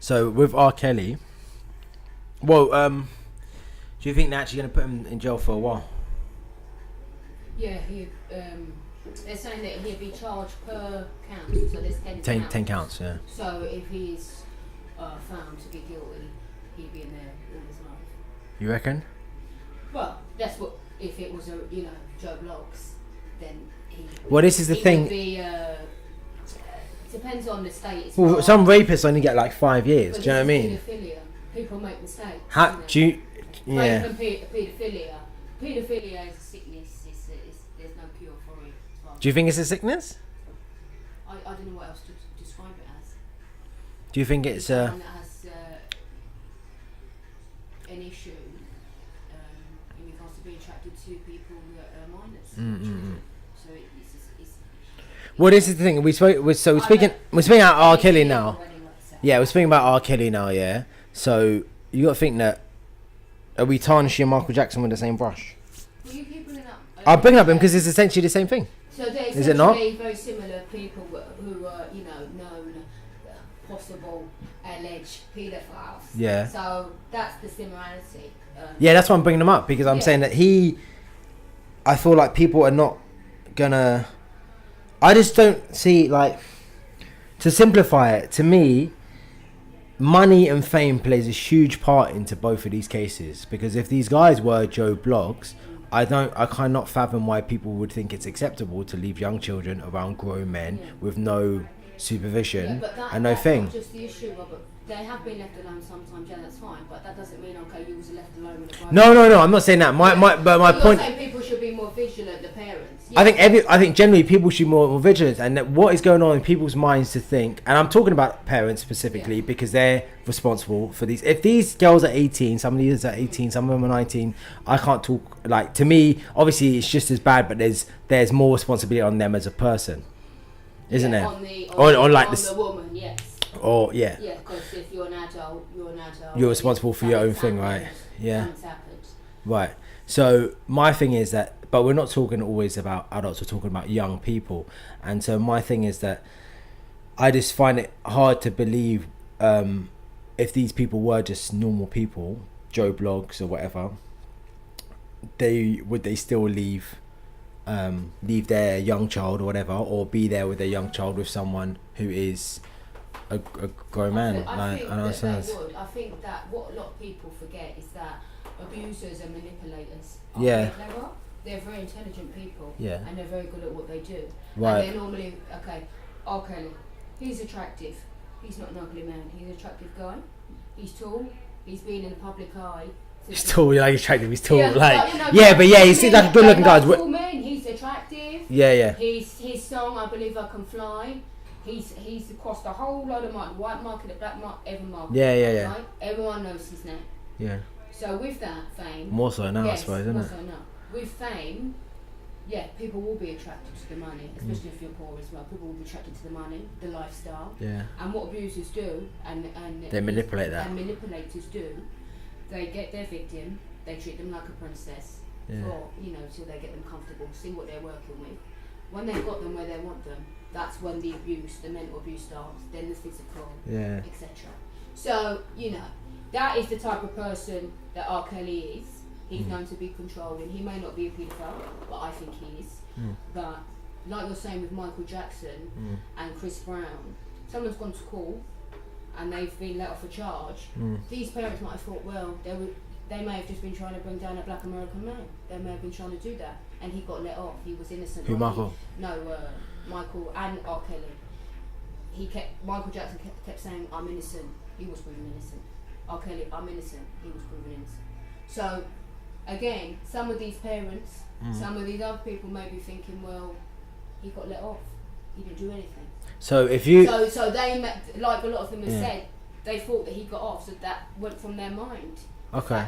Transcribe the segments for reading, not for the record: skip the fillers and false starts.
So with R. Kelly, well, do you think they're actually going to put him in jail for a while? Yeah, they're saying that he'll be charged per count, so there's 10 counts. 10 counts, yeah. So if he's found to be guilty, he'll be in there all his life. You reckon? Well, that's what, if it was Joe Bloggs, then he Well, this is the thing. would be, depends on the state. Well, some rapists only get like 5 years. Do you know what I mean? Paedophilia. People make mistakes. How do you? Yeah. Paedophilia is a sickness. There's no cure for it. Do you think it's a sickness? I don't know what else to describe it as. Do you think it's someone that has an issue in regards to being attracted to people that are minors. So it's Well, this is the thing. We're speaking about R. Kelly now. Yeah, we're speaking about R. Kelly now. Yeah. So you got to think that, are we tarnishing Michael Jackson with the same brush? Well, you keep bringing up. I'll bring up him because it's essentially the same thing. So they're is it not? very similar people who are known possible alleged paedophiles. Yeah. So that's the similarity. Yeah, that's why I'm bringing him up, because I'm saying that I feel like people are not gonna. I just don't see, like, to simplify it, to me, money and fame plays a huge part into both of these cases, because if these guys were Joe Bloggs, I cannot fathom why people would think it's acceptable to leave young children around grown men with no supervision and no thing. Not just the issue, Robert. They have been left alone sometimes, yeah, that's fine, but that doesn't mean, okay, you was left alone with a grown No, I'm not saying that. My point. Saying people should be more vigilant, the parents. Yeah. I think generally people should be more vigilant, and that what is going on in people's minds to think, and I'm talking about parents specifically because they're responsible for these. If these girls are 18, some of these are 18, some of them are 19, I can't talk, like, to me, obviously it's just as bad, but there's more responsibility on them as a person, isn't there? On the woman, yes. Or Yeah, because if you're an adult, you're responsible for your own thing, right? Yeah. Something's happened. Right. So my thing is that, but we're not talking always about adults, we're talking about young people. And so my thing is that I just find it hard to believe if these people were just normal people, Joe Bloggs or whatever, would they still leave their young child or whatever, or be there with their young child with someone who is a grown man? I think that what a lot of people forget is that abusers and manipulators are very clever. They're very intelligent people, and they're very good at what they do. Right. And they're normally, okay, Kelly, he's attractive. He's not an ugly man. He's an attractive guy. He's tall. He's been in the public eye. He's tall, like attractive. He's tall, he seems like a good-looking guy. Cool man. He's attractive. Yeah. His song, I Believe I Can Fly. He's across the whole load of market, white market, black market, every market. Yeah. Right? Everyone knows his name. Yeah. So with that fame, more so now, I suppose, isn't it? More so now. With fame, people will be attracted to the money, especially if you're poor as well. People will be attracted to the money, the lifestyle. Yeah. And what abusers do, and they manipulate that. And manipulators do, they get their victim, they treat them like a princess for till they get them comfortable, see what they're working with. When they've got them where they want them, that's when the abuse, the mental abuse starts. Then the physical, etc. So that is the type of person that R. Kelly is. He's known to be controlling. He may not be a paedophile, but I think he is. But like you're saying with Michael Jackson and Chris Brown, someone's gone to court and they've been let off a charge. These parents might have thought, well, they may have just been trying to bring down a black American man. They may have been trying to do that, and he got let off. He was innocent. Who, Michael? Michael and R. Kelly. Michael Jackson kept saying, I'm innocent. He was proven innocent. R. Kelly, I'm innocent. He was proven innocent. So, again, some of these parents, some of these other people may be thinking, well, he got let off. He didn't do anything. So if you... So they, like a lot of them have said, they thought that he got off, so that went from their mind. Okay.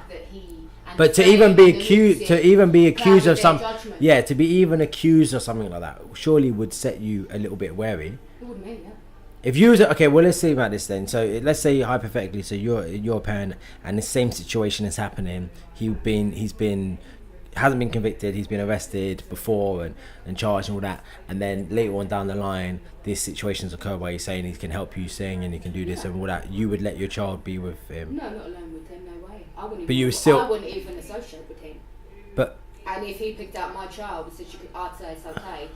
But to even be accused of something, to be even accused of something like that, surely would set you a little bit wary. It would me, If you was okay, well, let's see about this then. So let's say hypothetically, so you're a parent and the same situation is happening. He's been hasn't been convicted, he's been arrested before and charged and all that, and then later on down the line these situations occur where he's saying he can help you sing and he can do this and all that, you would let your child be with him? No, not alone with him, no way. I wouldn't. But even, I wouldn't even associate with him. But and if he picked out my child and said I'd say it's okay,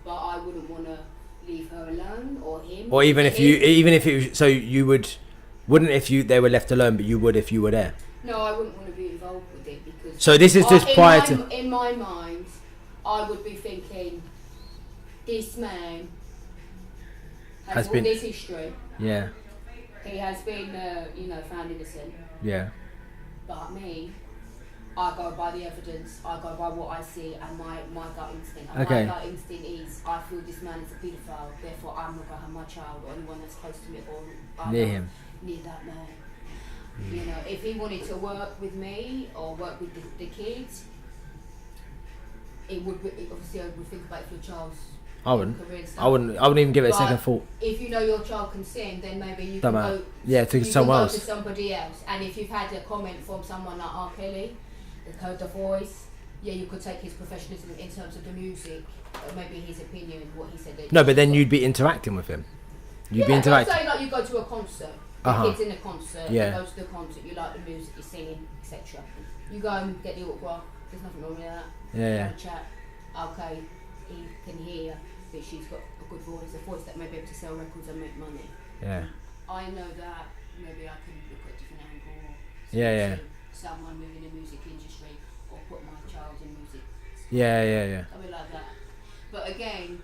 but I wouldn't want to leave her alone or him. Or even if it was, so you wouldn't if they were left alone, but you would if you were there. No, I wouldn't want to be involved with it because. So this is just prior to. In my mind, I would be thinking, this man has all this history. Yeah. He has been, found innocent. Yeah. But me, I go by the evidence. I go by what I see and my gut instinct. And okay. My gut instinct is I feel this man is a paedophile. Therefore, I'm not going to have my child or anyone that's close to me or near him. Near that man. You know, if he wanted to work with me or work with the kids, it would obviously I would think about if your child's career and stuff. I wouldn't even give it a second thought. If you know your child can sing, then maybe you can go. Yeah, to someone else. To somebody else. And if you've had a comment from someone like R. Kelly, that heard the voice, yeah, you could take his professionalism in terms of the music, or maybe his opinion, what he said. No, but then you'd be interacting with him. You'd be interacting. Say like you go to a concert. The kid's in a concert, you go to the concert, you like the music, you're singing, etc. You go and get the autograph, there's nothing wrong with that. Yeah. Have a chat, okay, he can hear that she's got a good voice, a voice that may be able to sell records and make money. Yeah. I know that maybe I can look at a different angle, or someone within the music industry, or put my child in music. Yeah. Something like that. But again,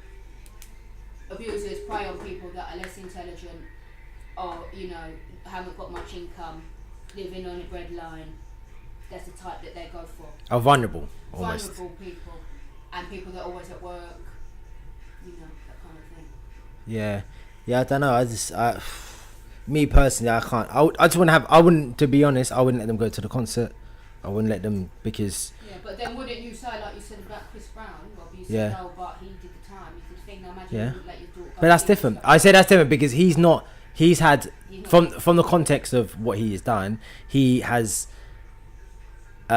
abusers prey on people that are less intelligent, or haven't got much income, living on a breadline. That's the type that they go for. Oh, vulnerable. Almost. Vulnerable people, and people that are always at work. That kind of thing. Yeah. I don't know. Me personally, I can't. I just want to have. I wouldn't, to be honest, I wouldn't let them go to the concert. I wouldn't let them because. Yeah, but then wouldn't you say, like you said about Chris Brown? Well, you said, oh, but he did the time. You could think, imagine you wouldn't let your daughter go. But that's different. I say that's different because he's not. He's had from the context of what he has done. He has.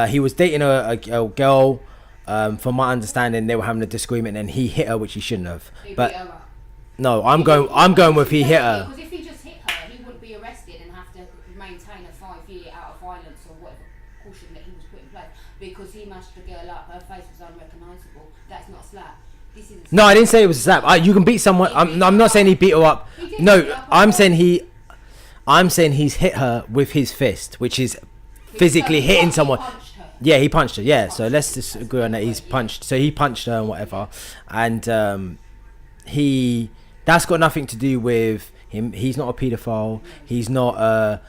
He was dating a girl. From my understanding, they were having a disagreement, and he hit her, which he shouldn't have. He but beat her up. No, I'm going with he hit her. Because if he just hit her, he wouldn't be arrested and have to maintain a 5-year out of violence or whatever caution that he was put in place. Because he mashed the girl up, her face was unrecognisable. That's not a slap. This is a slap. No, I didn't say it was a slap. You can beat someone. I'm not saying he beat her up. No, I'm saying he's hit her with his fist, which is physically hitting someone. Yeah, he punched her. Yeah, so let's just agree on that. He's punched. So he punched her and whatever, and that's got nothing to do with him. He's not a paedophile. He's not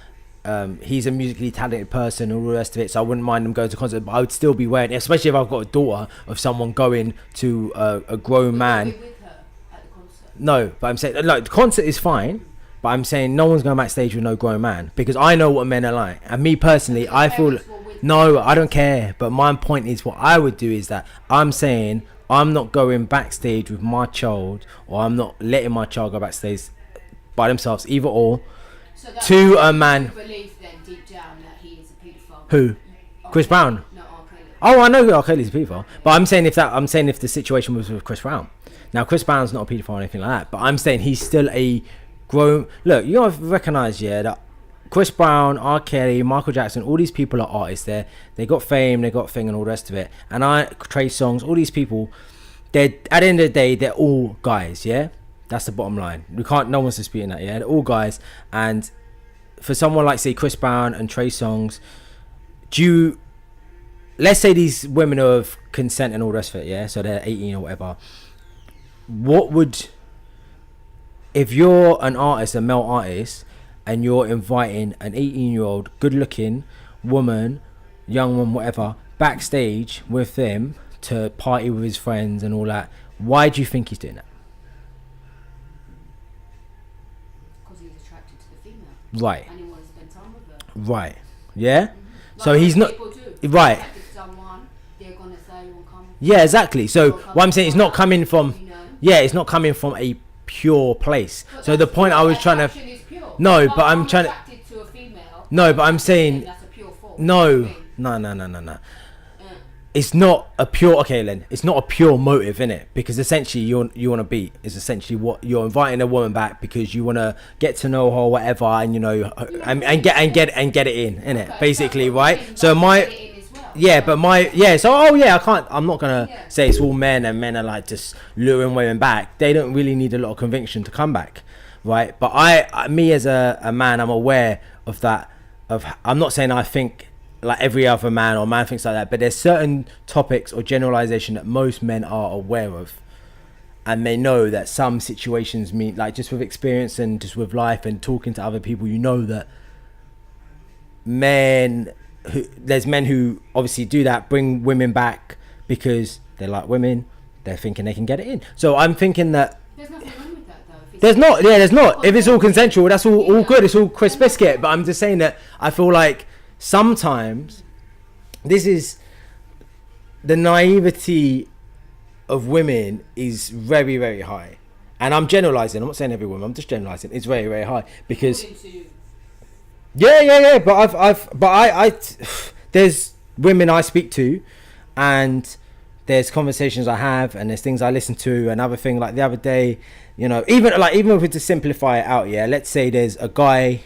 he's a musically talented person and all the rest of it. So I wouldn't mind him going to concert, but I would still be wearing, especially if I've got a daughter, of someone going to a grown man. With her at the concert? No, but I'm saying like the concert is fine. But I'm saying no one's going backstage with no grown man because I know what men are like. And me personally, I feel... No, I don't care. But my point is what I would do is that I'm saying I'm not going backstage with my child, or I'm not letting my child go backstage by themselves, either or, to a man... You believe then deep down that he is a paedophile? Who? Chris Brown? No, R. Kelly. Oh, I know who R. Kelly's a paedophile. But I'm saying if the situation was with Chris Brown. Now, Chris Brown's not a paedophile or anything like that. But I'm saying he's still a... grown. Look, you gotta recognise, that Chris Brown, R. Kelly, Michael Jackson, all these people are artists. They got fame, they got thing, and all the rest of it. And Trey Songz, all these people, they're at the end of the day, they're all guys. Yeah, that's the bottom line. No one's disputing that. Yeah, they're all guys. And for someone like say Chris Brown and Trey Songz, let's say these women are of consent and all the rest of it. Yeah, so they're 18 or whatever. If you're an artist, a male artist, and you're inviting an 18-year-old, good-looking woman, young woman, whatever, backstage with them to party with his friends and all that, why do you think he's doing that? Because he's attracted to the female. Right. And he wants to spend time with her. Right. Yeah? Mm-hmm. So he's not... Right. Someone, they're gonna say, well, come. Yeah, exactly. So what I'm saying is not coming from... Yeah, it's not coming from a pure place. But so the point I was trying to... No, but I'm trying to... To a female, no, but I'm saying... That's a pure force. No. it's not a pure it's not a pure motive in it, because essentially you want to beat is essentially what you're inviting a woman back because you want to get to know her or whatever, and and get it in it basically, right? So I'm not gonna say it's all men and men are like just luring women back. They don't really need a lot of conviction to come back, right? But me as a man, I'm aware of that. I'm not saying I think like every other man or man thinks like that, but there's certain topics or generalization that most men are aware of, and they know that some situations mean, like, just with experience and just with life and talking to other people, that there's men who obviously do that, bring women back because they like women, they're thinking they can get it in. So I'm thinking that there's nothing wrong with that though. There's not. If it's all consensual, that's all good. It's all crisp biscuit. But I'm just saying that I feel like sometimes this is the naivety of women is very, very high, and I'm generalizing. I'm not saying every woman. I'm just generalizing. It's very, very high because But there's women I speak to, and there's conversations I have, and there's things I listen to, and other thing like the other day, even if we to simplify it out, let's say there's a girl,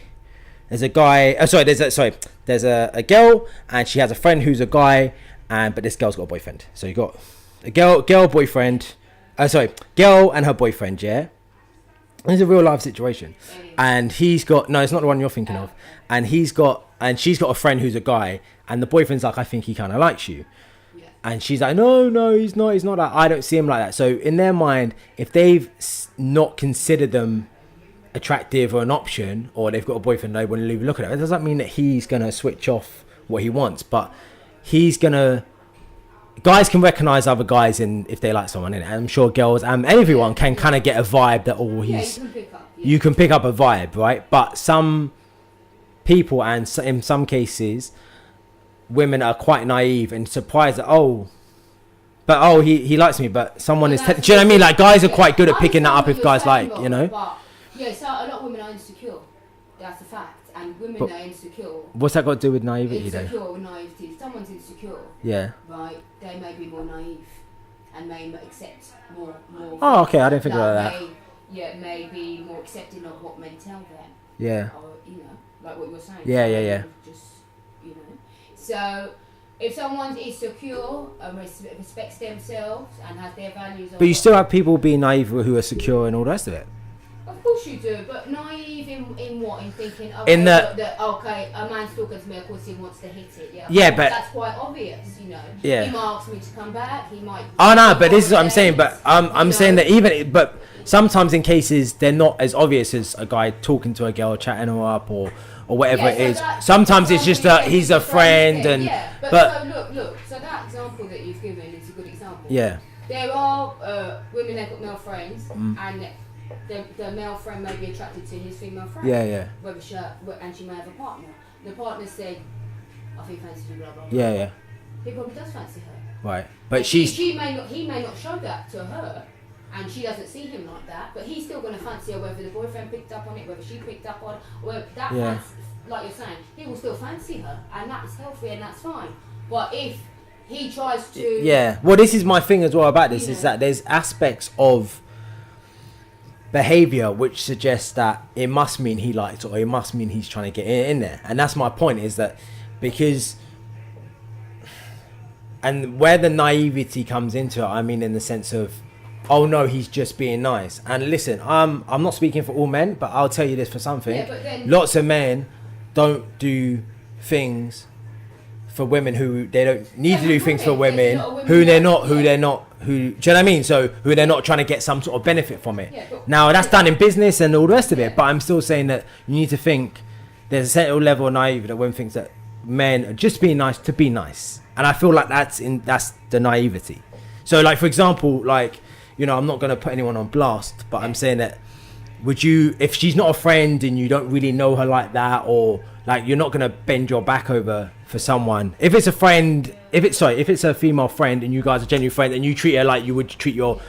and she has a friend who's a guy, but this girl's got a boyfriend. So you got a girl boyfriend, girl and her boyfriend, It's a real life situation, and it's not the one you're thinking of, and she's got a friend who's a guy, and the boyfriend's like, I think he kind of likes you, and she's like, no, he's not that. I don't see him like that. So in their mind, if they've not considered them attractive or an option, or they've got a boyfriend they wouldn't even look at it, it doesn't mean that he's gonna switch off what he wants, but guys can recognize other guys if they like someone in it. I'm sure girls and everyone can kind of get a vibe that you can pick up a vibe, right? But some people, and in some cases women, are quite naive and surprised that he likes me, but someone is do you know what I mean? Like, guys are quite good at picking that up if guys like, But, so a lot of women are insecure. That's a fact. And women are insecure. What's that got to do with naivety though? Insecure with naivety. If someone's insecure, right, they may be more naive and may accept more. Oh, okay, I didn't think about that. May be more accepting of what men tell them. Yeah. Or, like what you're saying. Yeah. Just, So, if someone is secure and respects themselves and has their values... But you still have people being naive who are secure and all the rest of it. Of course you do, but naive in what? In thinking, okay, a man's talking to me, of course he wants to hit it. Yeah, but... That's quite obvious, Yeah. He might ask me to come back, he might... Oh, no, but this is what I'm saying, but I'm saying that but sometimes in cases, they're not as obvious as a guy talking to a girl, chatting her up, or whatever it is. Sometimes it's just that he's a friend, and... Yeah, but look, so that example that you've given is a good example. Yeah. There are women that got male friends, and the male friend may be attracted to his female friend. Yeah. And she may have a partner. The partner said, I think fancy you, blah, blah, blah. Yeah. He probably does fancy her. Right. But he may not show that to her, and she doesn't see him like that, but he's still going to fancy her, whether the boyfriend picked up on it, whether she picked up on it, whether that fancy, like you're saying, he will still fancy her, and that's healthy and that's fine. But if he tries to... Yeah. Well, this is my thing as well about this, is that there's aspects of behavior which suggests that it must mean he likes, or it must mean he's trying to get in there. And that's my point, is that because... And where the naivety comes into it, I mean in the sense of, oh no, he's just being nice. And listen, I'm not speaking for all men, but I'll tell you this for something. Lots of men don't do things for women who they don't need to do things for women who do you know what I mean? So who they're not trying to get some sort of benefit from it. Now that's done in business and all the rest of it, but I'm still saying that you need to think there's a certain level of naivety that women thinks that men are just being nice to be nice. And I feel like that's the naivety. So like, for example, like, I'm not going to put anyone on blast, but I'm saying that if she's not a friend and you don't really know her like that, or like you're not going to bend your back over for someone. If it's a friend, if it's a female friend and you guys are genuine friends and you treat her like you would treat your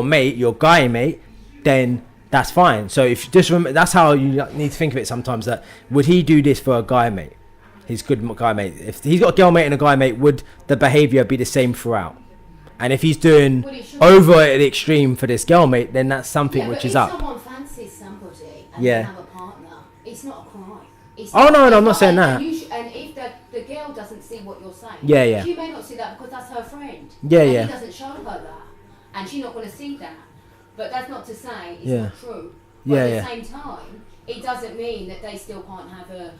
mate, your guy mate, then that's fine. So if just remember, that's how you need to think of it sometimes, that would he do this for a guy mate? his good guy mate. If he's got a girl mate and a guy mate, would the behaviour be the same throughout? And if he's doing over at the extreme for this girl mate, then that's something which is up. If someone fancies somebody and Yeah. they have a partner, it's not a crime. No, I'm not saying that. And if the girl doesn't see what you're saying, Yeah. she may not see that because that's her friend. Yeah, and yeah. he doesn't show her that, and she's not going to see that. But that's not to say it's Yeah. not true. But Yeah, at yeah. the same time, it doesn't mean that they still can't have a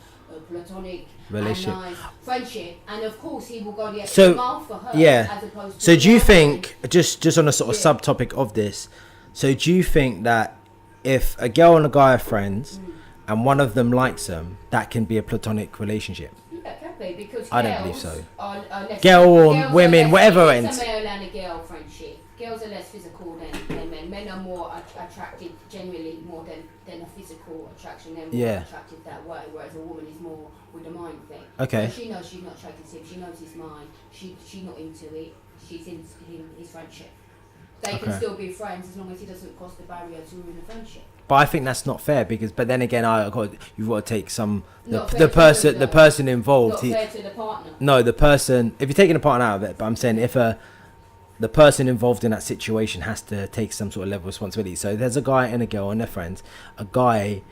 platonic relationship, and nice friendship. And of course, he will go the So, extra mile for her. yeah. As opposed to So do you the think, just on a sort of subtopic of this, so do you think that if a girl and a guy are friends and one of them likes them, that can be a platonic relationship? Yeah, it can be, because I don't believe so. Are less, Girl or girls women, are less, whatever it's ends. a male and a girl friendship. Girls are less physical than men. Men are more attracted, generally more than a physical attraction. They're more attracted that way, whereas a woman is more with the mind thing. Okay. So she knows she's not attracted to him. She knows his mind. She's not into it. She's into his friendship. They can still be friends as long as he doesn't cross the barrier to ruin the friendship. But I think that's not fair but then again, you've got to take some the Not person involved. Not fair to the partner. No, the person. If you're taking a partner out of it, but I'm saying if the person involved in that situation has to take some sort of level of responsibility. So there's a guy and a girl and they're friends. A guy,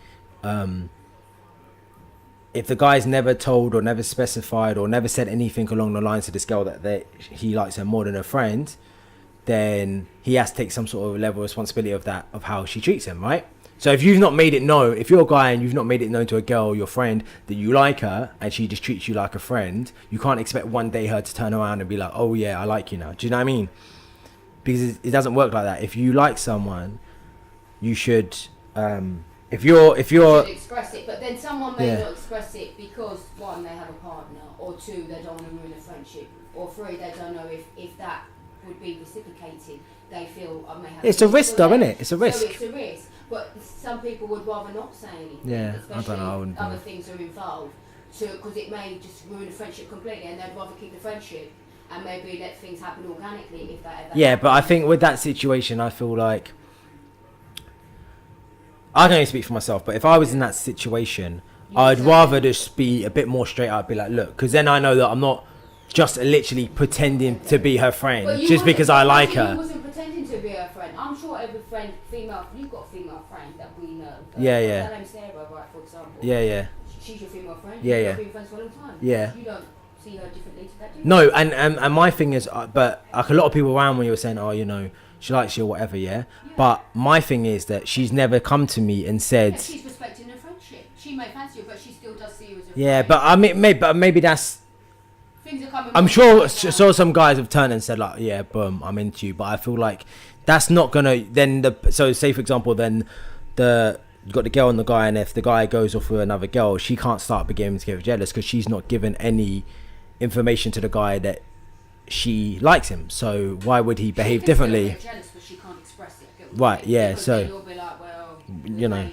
if the guy's never told or never specified or never said anything along the lines to this girl that he likes her more than a friend, then he has to take some sort of level of responsibility of how she treats him, right? So if you've not made it known, if you're a guy and you've not made it known to a girl, your friend, that you like her and she just treats you like a friend, you can't expect one day her to turn around and be like, oh yeah, I like you now. Do you know what I mean? Because it doesn't work like that. If you like someone, you should, if you're You should express it, but then someone may not express it because, one, they have a partner, or two, they don't want to ruin a friendship, or three, they don't know if that would be reciprocated. They feel I may have. It's a risk, though, isn't it? It's a risk. So it's a risk, but some people would rather not say anything. Yeah, especially I don't know. I wouldn't. Other things are involved, because it may just ruin the friendship completely, and they'd rather keep the friendship and maybe let things happen organically if that ever. Yeah, but I think with that situation, I feel like I can only speak for myself. But if I was in that situation, I'd rather just be a bit more straight up. Be like, look, because then I know that I'm not just literally pretending to be her friend just because I like her. You wasn't pretending to be her friend. I'm sure every friend, you've got a female friend that we know. Yeah. Her name's Sarah, right, for example. Yeah. She's your female friend. Yeah. You've been friends for a long time. Yeah. You don't see her differently to that, do you? No, and my thing is, but like a lot of people around when you were saying, oh, you know, she likes you or whatever, yeah. But my thing is that she's never come to me and said. Yeah, she's respecting her friendship. She may fancy you, but she still does see you as a friend. Yeah, but I mean, maybe that's. Things are coming. I'm sure some guys have turned and said like, yeah, boom, I'm into you. But I feel like that's not gonna so say for example then you got the girl and the guy, and if the guy goes off with another girl, she can't start beginning to get jealous because she's not given any information to the guy that she likes him. So why would he behave differently? Get jealous, but she can't express it. Right, yeah. Because So then you'll be like, well, you know,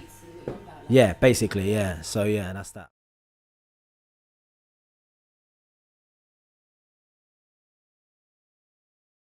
yeah, basically, yeah. So yeah, that's that.